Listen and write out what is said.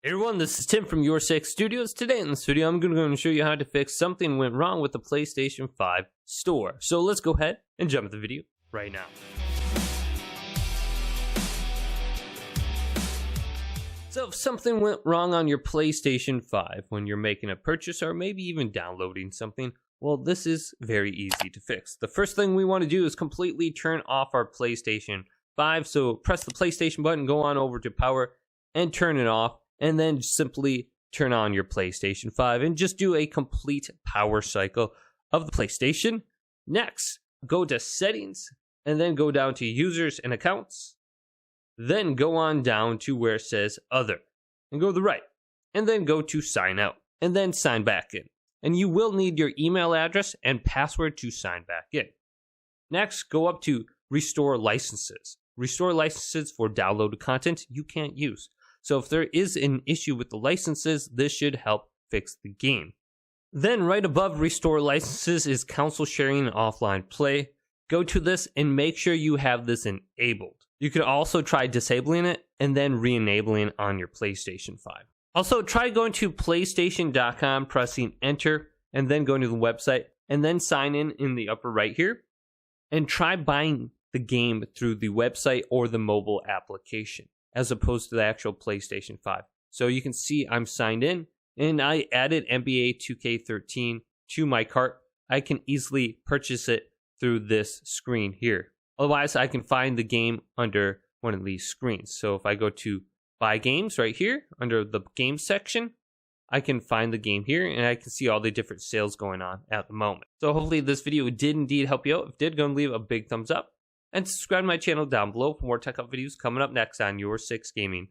Hey everyone, this is Tim from YourSix Studios. Today in this video, I'm going to show you how to fix something went wrong with the PlayStation 5 store. So let's go ahead and jump into the video right now. So if something went wrong on your PlayStation 5 when you're making a purchase or maybe even downloading something, well, this is very easy to fix. The first thing we want to do is completely turn off our PlayStation 5. So press the PlayStation button, go on over to power and turn it off. And then simply turn on your PlayStation 5 and just do a complete power cycle of the PlayStation. Next, go to settings and then go down to users and accounts. Then go on down to where it says other and go to the right. And then go to sign out and then sign back in. And you will need your email address and password to sign back in. Next, go up to restore licenses. Restore licenses for downloaded content you can't use. So if there is an issue with the licenses, this should help fix the game. Then right above restore licenses is console sharing and offline play. Go to this and make sure you have this enabled. You could also try disabling it and then re-enabling on your PlayStation 5. Also try going to PlayStation.com, pressing enter, and then going to the website, and then sign in the upper right here. And try buying the game through the website or the mobile application, as opposed to the actual PlayStation 5. So you can see I'm signed in, and I added NBA 2K13 to my cart. I can easily purchase it through this screen here. Otherwise, I can find the game under one of these screens. So if I go to Buy Games right here, under the Games section, I can find the game here, and I can see all the different sales going on at the moment. So hopefully this video did indeed help you out. If it did, go and leave a big thumbs up. And subscribe to my channel down below for more tech up videos coming up next on YourSixGaming.